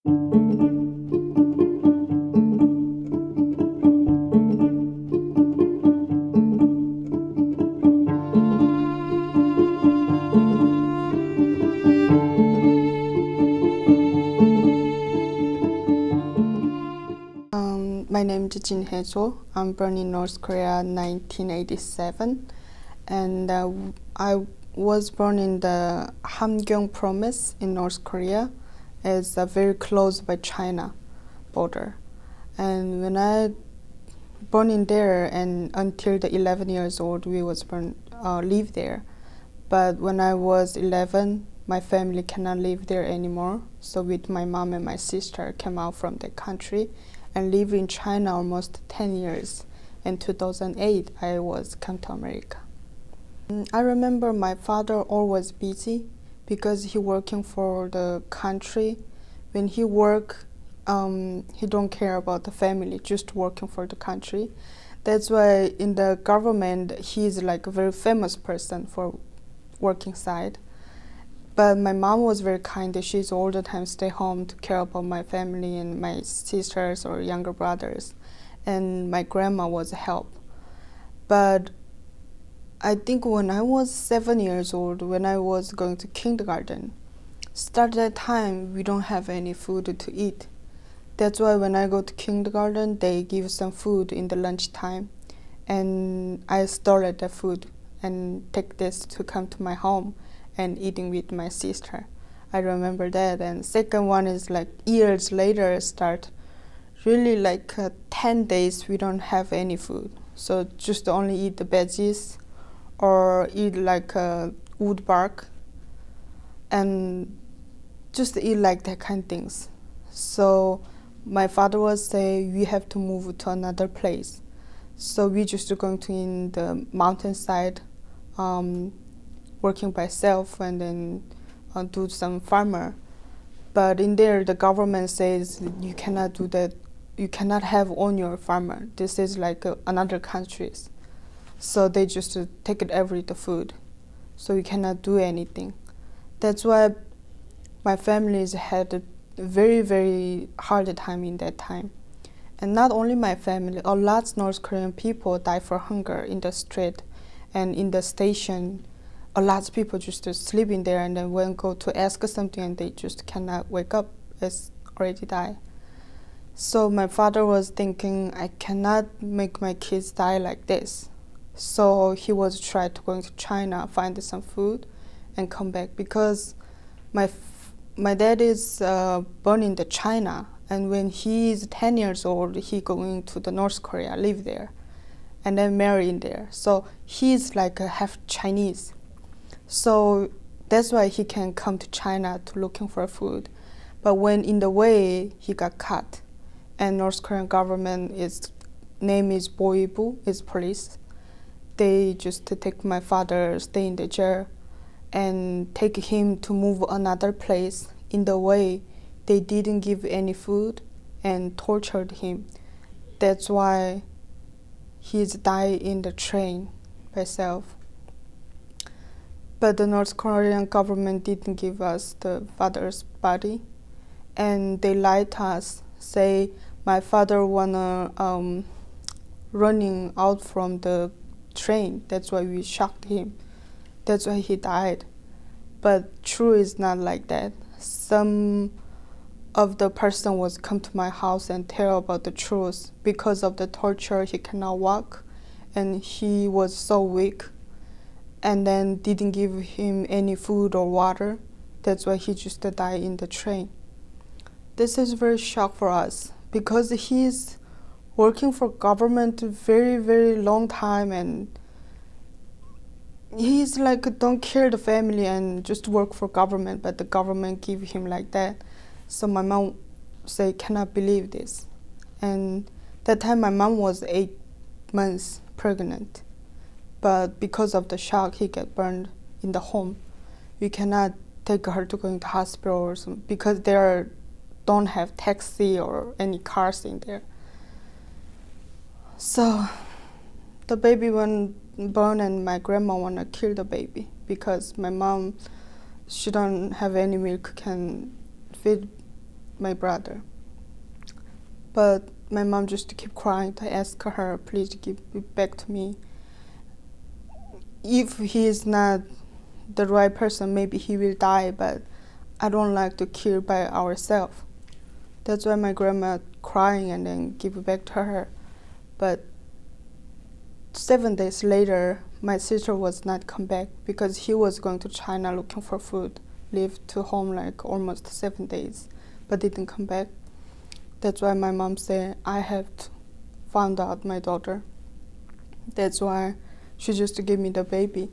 My name is Jinhye Jo. I'm born in North Korea in 1987, and I was born in the Hamgyong province in North Korea. It's very close by China border. And when I born in there, and until the 11 years old, we was born live there. But when I was 11, my family cannot live there anymore. So with my mom and my sister came out from the country and live in China almost 10 years. In 2008, I was come to America. I remember my father always busy because he working for the country. When he work, he don't care about the family, just working for the country. That's why in the government, he's like a very famous person for working side. But my mom was very kind. She's all the time stay home to care about my family and my sisters or younger brothers. And my grandma was a help. But I think when I was 7 years old, when I was going to kindergarten, start that time we don't have any food to eat. That's why when I go to kindergarten, they give some food in the lunchtime. And I stole the food and take this to come to my home and eating with my sister. I remember that. And second one is like years later start, really like 10 days we don't have any food. So just only eat the veggies or eat like wood bark and just eat like that kind of things. So my father was say we have to move to another place. So we just going to in the mountainside, working by self and then do some farmer. But in there, the government says you cannot do that. You cannot have on your farmer. This is like another countries. So they just take it every the food. So you cannot do anything. That's why my families had a very, very hard time in that time. And not only my family, a lot of North Korean people die for hunger in the street and in the station. A lot of people just sleep in there, and then when go to ask something and they just cannot wake up, it's already died. So my father was thinking, I cannot make my kids die like this. So he was trying to go to China, find some food, and come back because my dad is born in the China, and when he is 10 years old, he going to the North Korea, live there, and then marry in there. So he's like a half Chinese. So that's why he can come to China to looking for food. But when in the way, he got caught. And North Korean government, is name is Boibu, is police. They just take my father, stay in the jail, and take him to move another place. In the way, they didn't give any food and tortured him. That's why he's died in the train by self. But the North Korean government didn't give us the father's body, and they lied to us, say my father wanna running out from the train. That's why we shocked him. That's why he died. But true is not like that. Some of the person was come to my house and tell about the truth. Because of the torture, he cannot walk, and he was so weak. And then didn't give him any food or water. That's why he just died in the train. This is very shock for us because he's working for government very, very long time, and he's like don't care the family and just work for government, but the government give him like that. So my mom say, cannot believe this. And that time my mom was 8 months pregnant. But because of the shock, he get burned in the home. We cannot take her to go into hospital or something because there don't have taxi or any cars in there. So the baby when born, and my grandma wanna kill the baby because my mom, she don't have any milk can feed my brother. But my mom just keep crying to ask her, please give it back to me. If he is not the right person, maybe he will die, but I don't like to kill by ourselves. That's why my grandma crying and then give it back to her. But 7 days later, my sister was not come back because he was going to China looking for food, lived to home like almost 7 days, but didn't come back. That's why my mom said, I have to find out my daughter. That's why she just gave me the baby.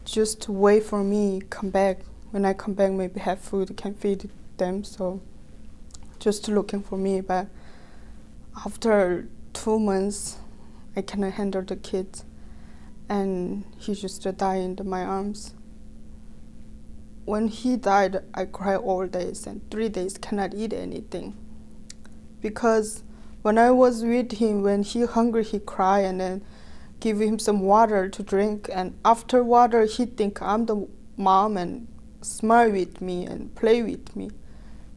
Just wait for me, come back. When I come back, maybe have food, can feed them. So just looking for me. But after 2 months, I cannot handle the kids. And he just died in my arms. When he died, I cried all days, and 3 days cannot eat anything. Because when I was with him, when he hungry, he cry, and then give him some water to drink. And after water, he think I'm the mom and smile with me and play with me.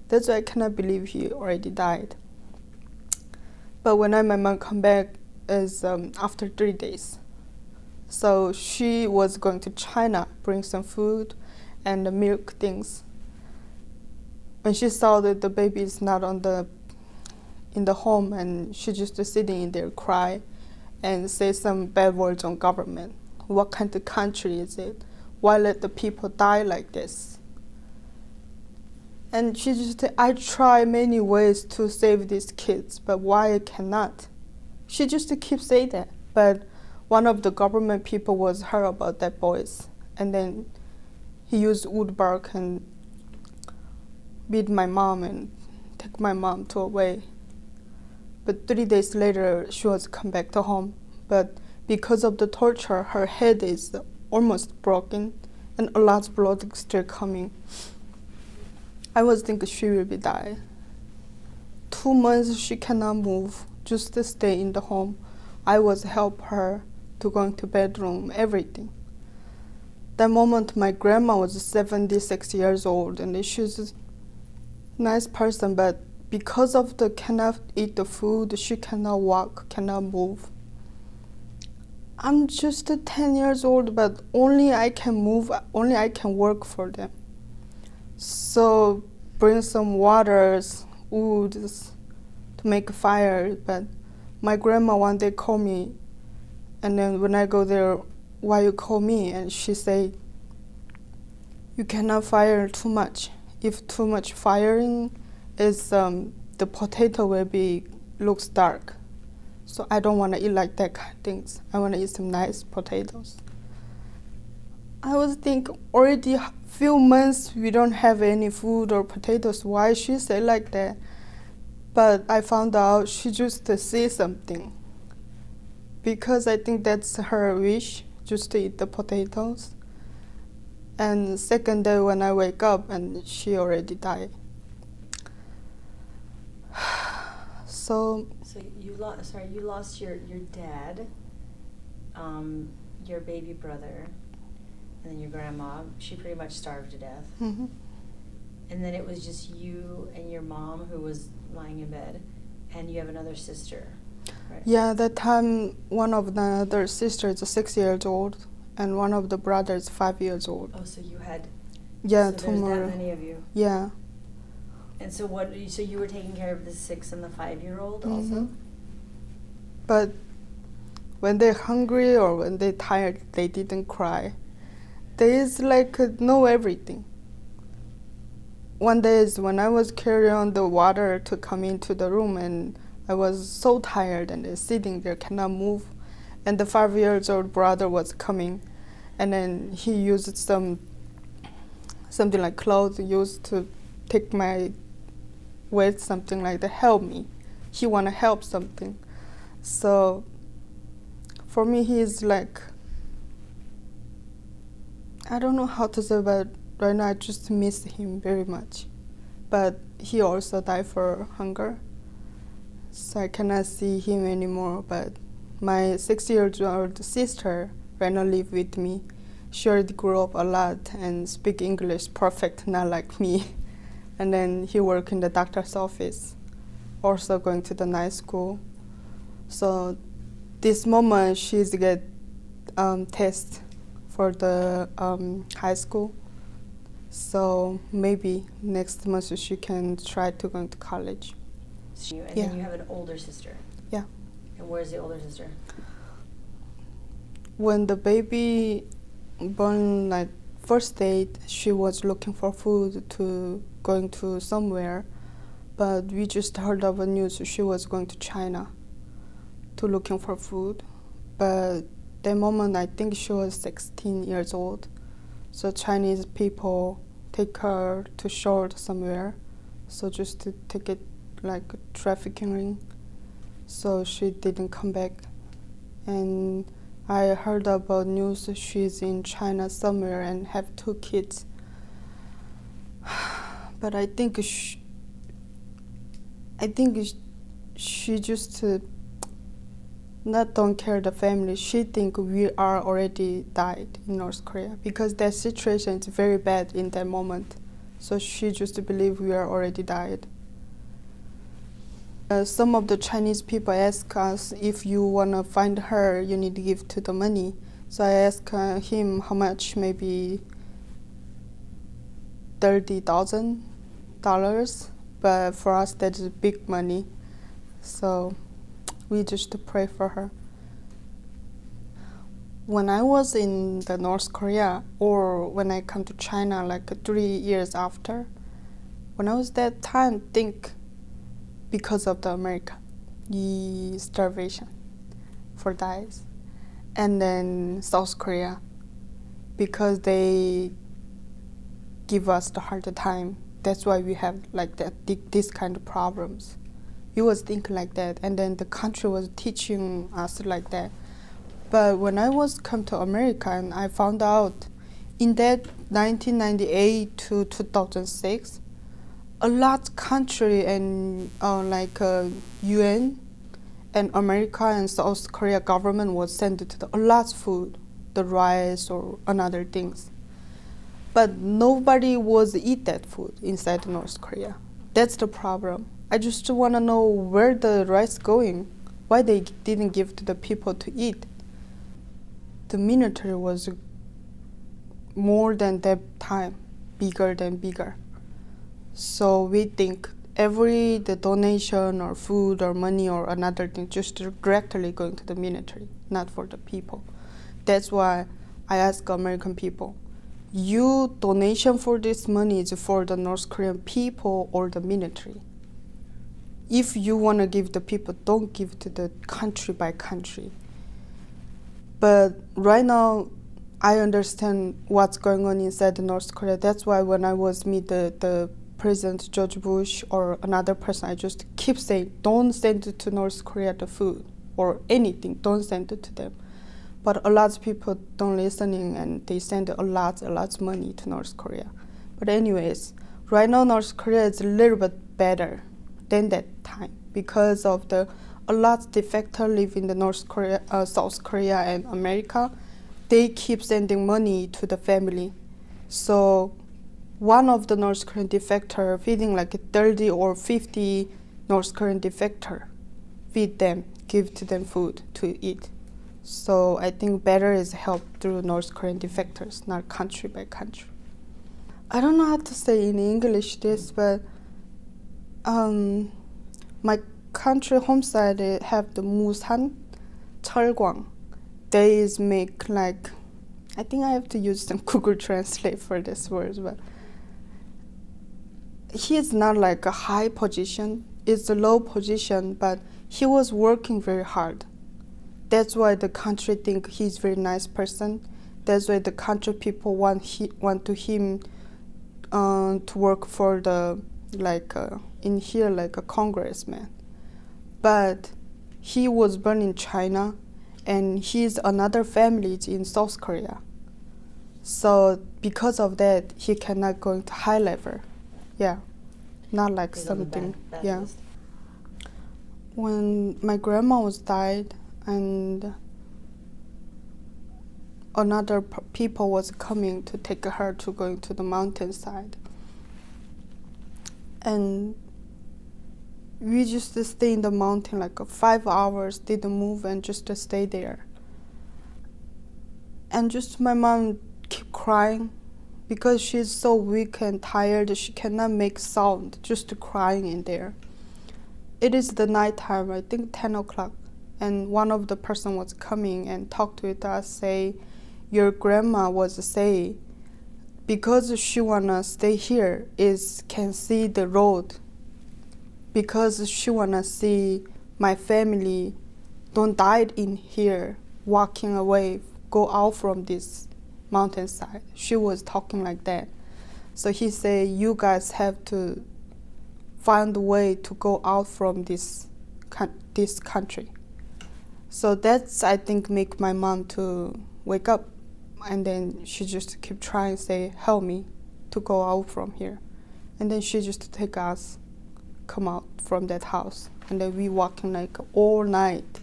That's why I cannot believe he already died. But when my mom come back, is after 3 days. So she was going to China, bring some food and the milk things. When she saw that the baby is not in the home, and she just sitting in there cry and say some bad words on government. What kind of country is it? Why let the people die like this? And she just said, I try many ways to save these kids, but why I cannot? She just keeps saying that. But one of the government people was heard about that boys, and then he used wood bark and beat my mom and take my mom to away. But 3 days later, she was come back to home. But because of the torture, her head is almost broken, and a lot of blood is still coming. I was thinking she will be die. 2 months she cannot move, just to stay in the home. I was help her to go into bedroom, everything. That moment, my grandma was 76 years old, and she's a nice person, but because of the cannot eat the food, she cannot walk, cannot move. I'm just 10 years old, but only I can move, only I can work for them. So bring some waters, woods to make a fire. But my grandma one day called me, and then when I go there, why you call me? And she said, you cannot fire too much. If too much firing, is the potato will be looks dark. So I don't want to eat like that kind of things. I want to eat some nice potatoes. I was thinking already few months we don't have any food or potatoes. Why she say like that? But I found out she just say something. Because I think that's her wish, just to eat the potatoes. And second day when I wake up, and she already died. So you lost your dad, your baby brother, and then your grandma. She pretty much starved to death. Mm-hmm. And then it was just you and your mom who was lying in bed, and you have another sister, right? Yeah, that time one of the other sisters is 6 years old, and one of the brothers 5 years old. Oh, so you had. Yeah, so two there's more. that many of you. Yeah. And so what? So you were taking care of the 6 and the 5-year-old Mm-hmm. also. But when they're hungry or when they're tired, they didn't cry. They is like know everything. One day is when I was carrying on the water to come into the room, and I was so tired and sitting there cannot move, and the 5-year-old brother was coming, and then he used something like clothes used to take my weight, something like that, help me. He wanna help something. So for me, he's like, I don't know how to say, but right now I just miss him very much. But he also died for hunger, so I cannot see him anymore. But my 6-year-old sister right now live with me. She already grew up a lot and speak English perfect, not like me. and then he worked in the doctor's office, also going to the night school. So this moment she's get test for the high school. So maybe next month she can try to go to college. And Yeah. then you have an older sister. Yeah. And where's the older sister? When the baby born, like first date, she was looking for food to going to somewhere, but we just heard of the news she was going to China to looking for food. But that moment I think she was 16 years old. So Chinese people take her to short somewhere, so just to take it like trafficking. So she didn't come back. And I heard about news she's in China somewhere and have 2 kids. But I think she just not don't care the family. She think we are already died in North Korea because that situation is very bad in that moment. So she just believe we are already died. Some of the Chinese people ask us if you wanna find her, you need to give to the money. So I ask him how much, maybe $30,000. But for us that is big money. So we just pray for her. When I was in the North Korea, or when I come to China like 3 years after, when I was that time, think because of the America, the starvation for diets, and then South Korea, because they give us the hard time. That's why we have like that this kind of problems. We was thinking like that, and then the country was teaching us like that. But when I was come to America, and I found out in that 1998 to 2006, a lot country and UN and America and South Korea government was sent to a lot of food, the rice or another things. But nobody was eat that food inside North Korea. That's the problem. I just want to know where the rice going, why they didn't give to the people to eat. The military was more than that time, bigger than bigger. So we think the donation or food or money or another thing just directly going to the military, not for the people. That's why I ask American people, you donation for this money is for the North Korean people or the military. If you want to give the people, don't give to the country by country. But right now, I understand what's going on inside North Korea. That's why when I was meet the President George Bush or another person, I just keep saying, don't send it to North Korea the food or anything. Don't send it to them. But a lot of people don't listening, and they send a lot of money to North Korea. But anyways, right now North Korea is a little bit better than that time because of a lot of defectors live in the North Korea, South Korea and America. They keep sending money to the family. So one of the North Korean defector feeding like 30 or 50 North Korean defector, feed them, give to them food to eat. So I think better is help through North Korean defectors, not country by country. I don't know how to say in English this, but my country home side have the Musan, 철광. They is make like, I think I have to use some Google Translate for this word, but he is not like a high position, it's a low position, but he was working very hard. That's why the country think he's very nice person. That's why the country people want to him to work for the in here like a congressman. But he was born in China, and his another family is in South Korea. So because of that, he cannot go into high level. Yeah, not like He's something. bad Yeah. list. When my grandma was died, and another people was coming to take her to going to the mountainside. And we just stay in the mountain like 5 hours, didn't move, and just stay there. And just my mom keep crying because she's so weak and tired, she cannot make sound, just crying in there. It is the night time, I think 10 o'clock, and one of the person was coming and talked with us, say, your grandma was say, because she wanna stay here, is can see the road, because she wanna see my family don't die in here, walking away, go out from this mountainside. She was talking like that. So he said, you guys have to find a way to go out from this country. So that's, I think, make my mom to wake up, and then she just keep trying to say, help me to go out from here. And then she just take us, come out from that house, and then we walking like all night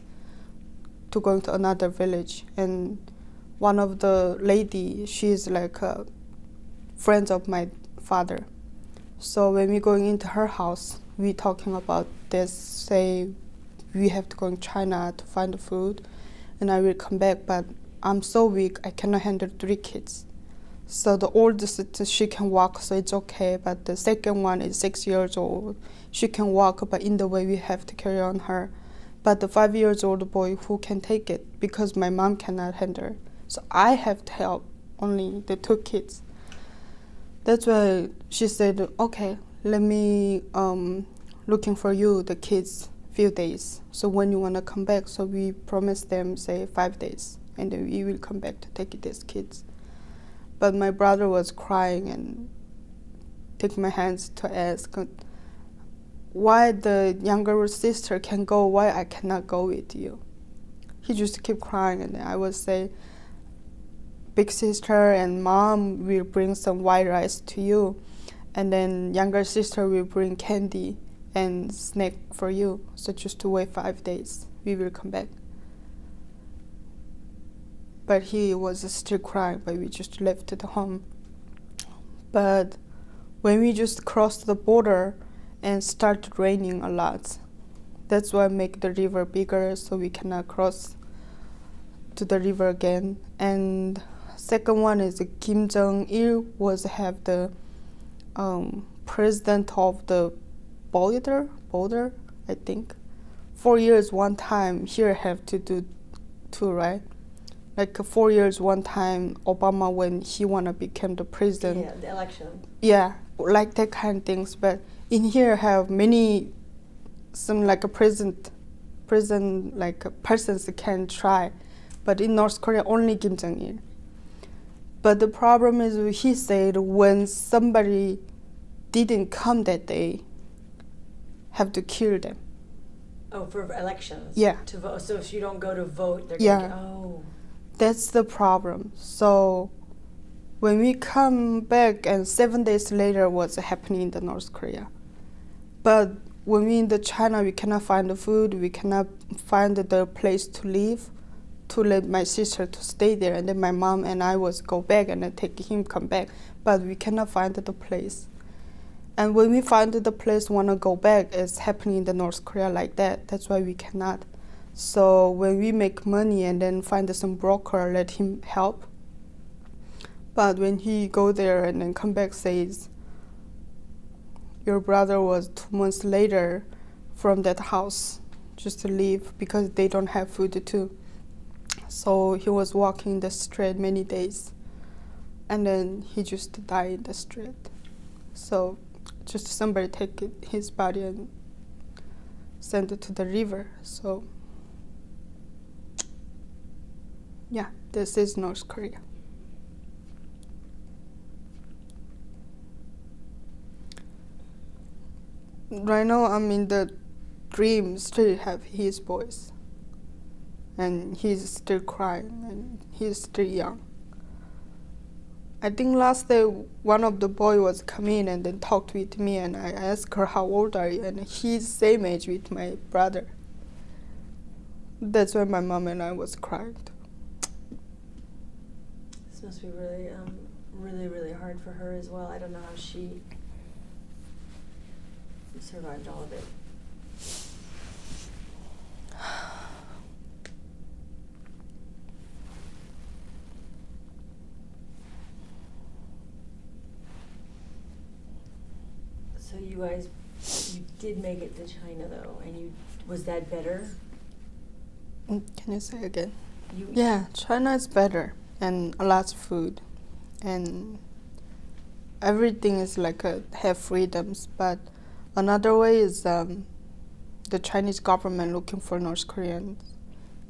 to going to another village. And one of the lady, she's like a friend of my father. So when we going into her house, we talking about this, say we have to go in China to find the food, and I will come back, but I'm so weak, I cannot handle 3 kids. So the oldest, she can walk, so it's okay, but the second one is 6 years old. She can walk, but in the way we have to carry on her. But the 5 years old boy, who can take it? Because my mom cannot handle. So I have to help only the 2 kids. That's why she said, okay, let me looking for you, the kids, few days. So when you wanna come back, so we promised them, say 5 days, and then we will come back to take these kids. But my brother was crying and take my hands to ask, why the younger sister can go, why I cannot go with you? He just keep crying, and I would say, big sister and mom will bring some white rice to you, and then younger sister will bring candy and snack for you. So just to wait 5 days, we will come back. But he was still crying, but we just left the home. But when we just crossed the border and started raining a lot, that's why make the river bigger, so we cannot cross to the river again. And second one is Kim Jong-il was have the president of the border, I think. 4 years one time, here have to do 2, right? Like 4 years one time, Obama when he wanna become the president. Yeah, the election. Yeah, like that kind of things. But in here have many, some like a president like persons can try. But in North Korea, only Kim Jong-il. But the problem is, he said when somebody didn't come that day, have to kill them. Oh, for elections? Yeah. To vote. So if you don't go to vote, they're Yeah. going to oh. That's the problem. So when we come back, and 7 days later what's happening in the North Korea. But when we in the China, we cannot find the food, we cannot find the place to live, to let my sister to stay there, and then my mom and I was go back and then take him come back, but we cannot find the place. And when we find the place wanna go back, it's happening in the North Korea like that. That's why we cannot. So when we make money and then find some broker, let him help. But when he go there and then come back, says, your brother was 2 months later from that house just to leave because they don't have food too. So he was walking the street many days, and then he just died in the street. So just somebody take his body and send it to the river. So yeah, this is North Korea. Right now I'm in the dream, still have his voice. And he's still crying, and he's still young. I think last day one of the boy was come in and then talked with me, and I asked her how old are you, and he's same age with my brother. That's when my mom and I was crying. This must be really, really, really hard for her as well. I don't know how she You survived all of it. So you guys, you did make it to China though, and was that better? Can you say again? You, Yeah, China is better and a lot of food, and everything is like have freedoms. But another way is the Chinese government looking for North Koreans,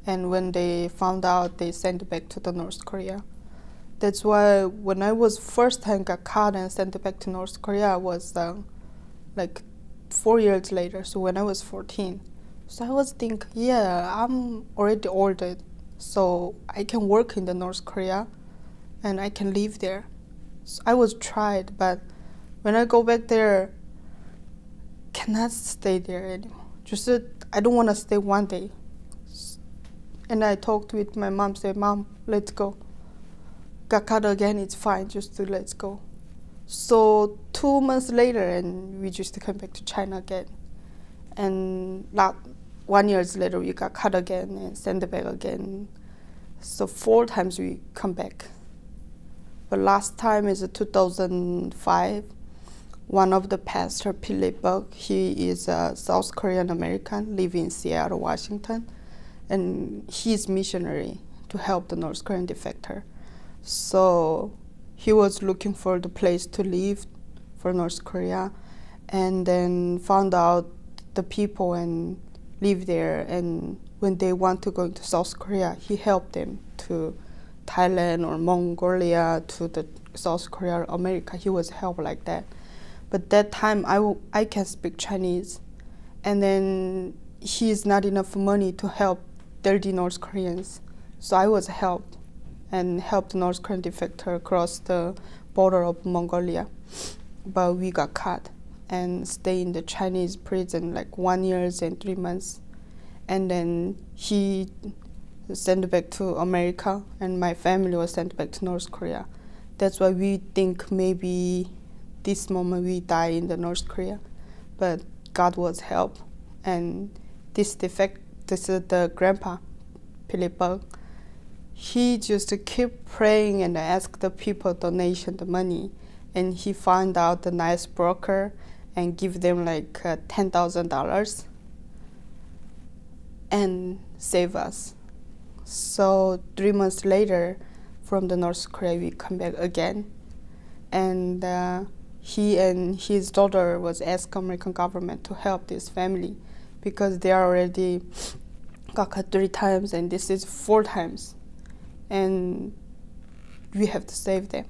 and when they found out, they sent back to the North Korea. That's why when I was first time got caught and sent back to North Korea was like 4 years later. So when I was 14, so I was think, yeah, I'm already older, so I can work in the North Korea, and I can live there. So I was tried, but when I go back there, cannot stay there anymore. Just I don't want to stay one day. And I talked with my mom, said, Mom, let's go. Got caught again, it's fine, just let's go. So 2 months later, and we just come back to China again. And not 1 year later, we got caught again and sent back again. So 4 times we come back. But last time is 2005. One of the pastor, Pigniczky, he is a South Korean American, living in Seattle, Washington. And he's missionary to help the North Korean defector. So he was looking for the place to live for North Korea, and then found out the people and live there. And when they want to go into South Korea, he helped them to Thailand or Mongolia to the South Korea or America. He was help like that. But that time I can speak Chinese, and then he's not enough money to help 30 North Koreans. So I was helped and helped the North Korean defector across the border of Mongolia. But we got caught and stay in the Chinese prison like 1 year and 3 months. And then he sent back to America, and my family was sent back to North Korea. That's why we think maybe this moment we die in the North Korea. But God was help. And this is the grandpa, Pigniczky. He just keep praying and ask the people donation the money, and he found out the nice broker and give them like $10,000 and save us. So 3 months later, from the North Korea, we come back again, and he and his daughter was asked American government to help this family because they are already got caught 3 times, and this is 4 times. And we have to save them.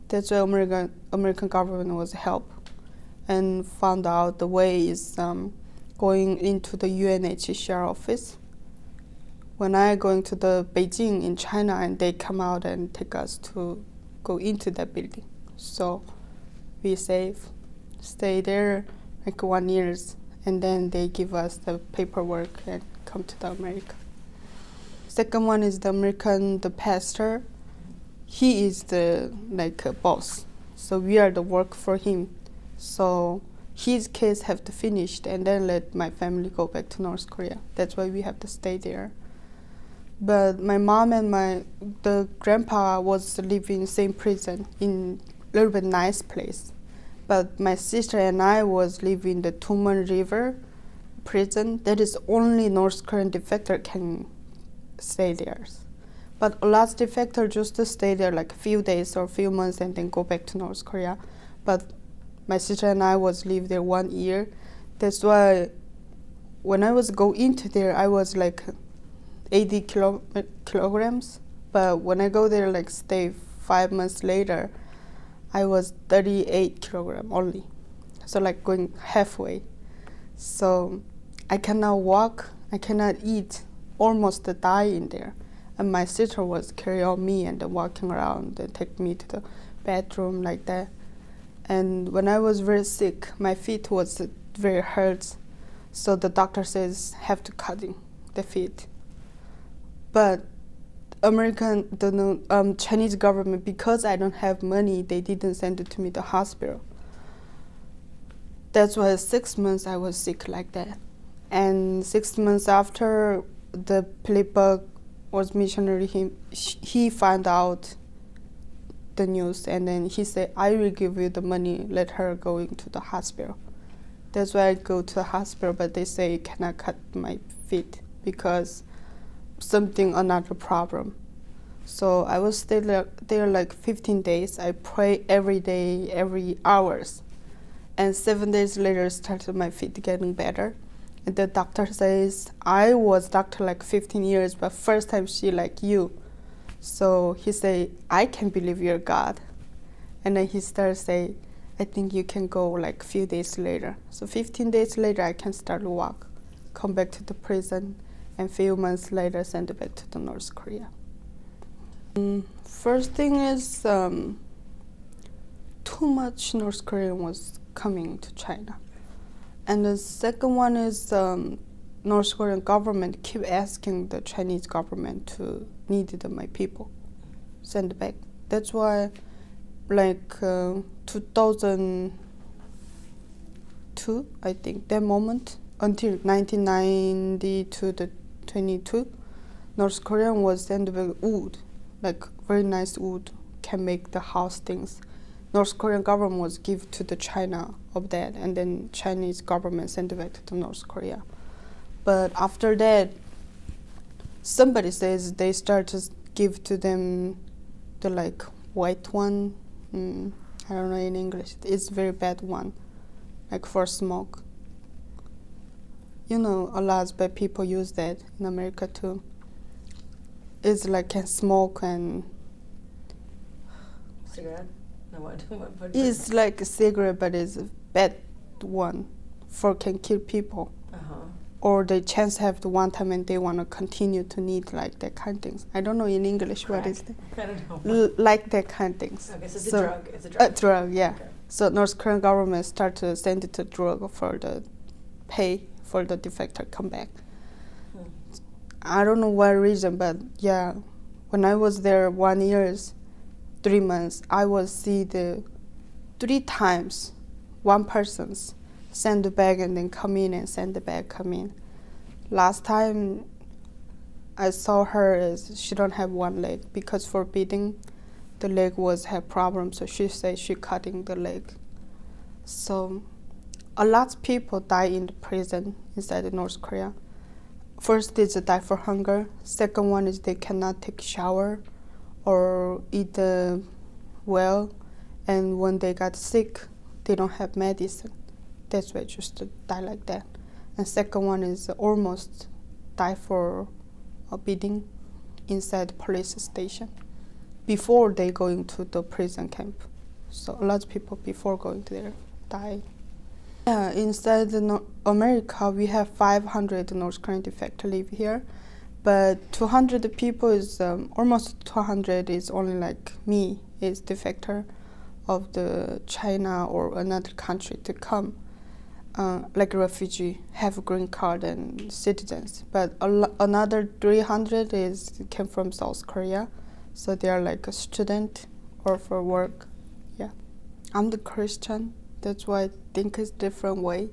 That's why American government was help, and found out the way is going into the UNHCR office. When I going to the Beijing in China, and they come out and take us to go into that building. So we stay there like 1 year, and then they give us the paperwork and come to the America. Second one is the pastor. He is the boss. So we are the work for him. So his case have to finish, and then let my family go back to North Korea. That's why we have to stay there. But my mom and the grandpa was living in same prison in a little bit nice place. But my sister and I was living in the Tumon River prison. That is only North Korean defector can stay there. But a lot of defector just to stay there like a few days or a few months and then go back to North Korea. But my sister and I was live there 1 year. That's why when I was go into there, I was like 80 kilograms. But when I go there like stay 5 months later, I was 38 kilogram only. So like going halfway. So I cannot walk, I cannot eat, almost die in there. And my sister was carry on me and walking around and take me to the bathroom like that. And when I was very sick, my feet was very hurt. So the doctor says have to cut the feet. But Chinese government, because I don't have money, they didn't send it to me to hospital. That's why 6 months I was sick like that. And 6 months after the Philippa was missionary, he found out the news, and then he said, I will give you the money, let her go into the hospital. That's why I go to the hospital, but they say cannot cut my feet because another problem. So I was still there like 15 days. I pray every day, every hours. And 7 days later, started my feet getting better. And the doctor says, I was doctor like 15 years, but first time she like you. So he say, I can believe you're God. And then he started say, I think you can go like few days later. So 15 days later, I can start to walk, come back to the prison, and few months later, send back to the North Korea. First thing is too much North Korean was coming to China. And the second one is North Korean government keep asking the Chinese government to need my people, send back. That's why like 2002, I think, that moment, until 1990 to the 22, North Korean was send back wood, like very nice wood, can make the house things. North Korean government was give to the China of that, and then Chinese government sent back to North Korea. But after that, somebody says they start to give to them the like white one. I don't know in English. It's very bad one, like for smoke. You know, a lot of bad people use that in America too. It's like can smoke and. Cigarette? No, what? It's like a cigarette, but it's a bad one, for can kill people. Or they chance have the one time and they want to continue to need like that kind of things. I don't know in English what is that. I don't know. Like that kind of things. Okay, so it's a drug. It's a drug. A drug, yeah. Okay. So North Korean government start to send it to drug for the pay for the defector come back. I don't know what reason, but yeah, when I was there 1 year, 3 months, I was see the 3 times one person's send the bag and then come in and send the bag come in. Last time I saw her is she don't have one leg because for beating the leg was have problem, so she said she cutting the leg. So a lot of people die in the prison inside of North Korea. First is die for hunger. Second one is they cannot take shower or eat well, and when they got sick, they don't have medicine. That's why just die like that. And second one is almost die for a beating inside the police station before they go into the prison camp. So a lot of people before going there die. Yeah, inside America we have 500 North Korean defector live here, but 200 people is almost 200 is only like me is defector of the China or another country to come. Like a refugee, have a green card and citizens. But another 300 came from South Korea, so they are like a student or for work. Yeah, I'm the Christian, that's why I think it's different way.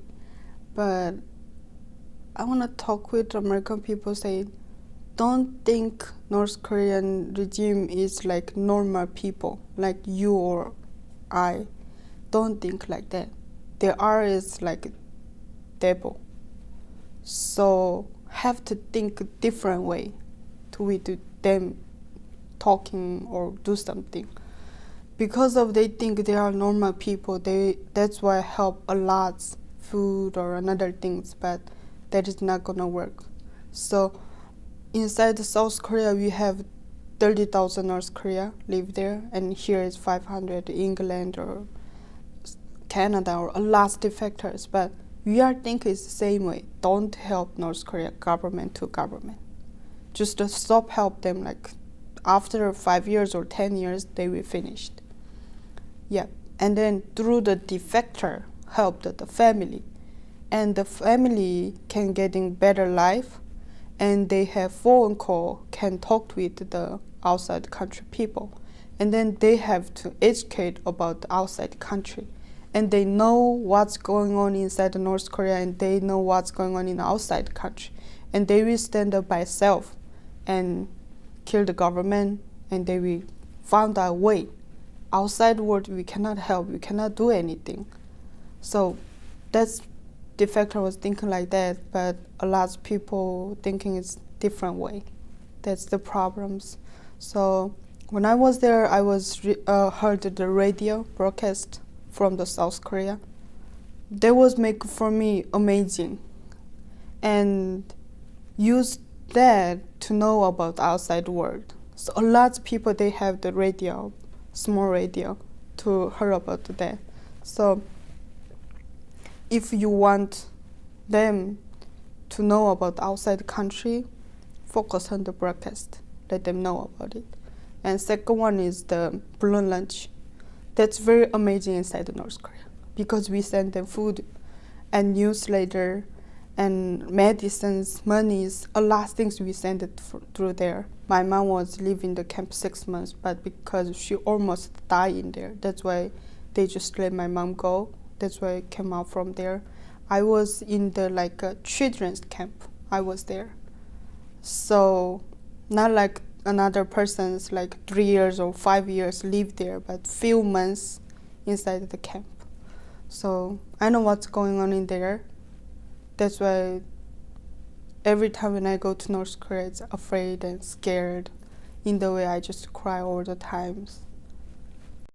But I want to talk with American people, say, don't think North Korean regime is like normal people, like you or I. Don't think like that. There is like devil. So have to think a different way to with them talking or do something. Because of they think they are normal people, that's why I help a lot food or another things, but that is not gonna work. So inside South Korea we have 30,000 North Korea live there, and here is 500 England or Canada or a lot of defectors, but we are thinking it's the same way. Don't help North Korea government to government. Just to stop help them, like after 5 years or 10 years they will finish. Yeah, and then through the defector help the family, and the family can getting better life, and they have phone call, can talk with the outside country people, and then they have to educate about the outside country. and they know what's going on inside North Korea, and they know what's going on in the outside country, and they will stand up by self and kill the government, and they will find a way. Outside world, we cannot help, we cannot do anything. So that's defector was thinking like that, but a lot of people thinking it's different way. That's the problems. So when I was there, I was heard the radio broadcast from the South Korea. They was make for me amazing, and use that to know about outside world. So a lot of people, they have the radio, small radio, to hear about that. So if you want them to know about outside country, focus on the broadcast. Let them know about it. And second one is the balloon lunch. That's very amazing inside North Korea, because we send them food and newsletter and medicines, monies, a lot of things we send it through there. My mom was living in the camp 6 months, but because she almost died in there, that's why they just let my mom go. That's why I came out from there. I was in the children's camp. I was there. So not like another person's 3 years or 5 years live there, but few months inside the camp. So I know what's going on in there. That's why every time when I go to North Korea, it's afraid and scared. In the way I just cry all the times.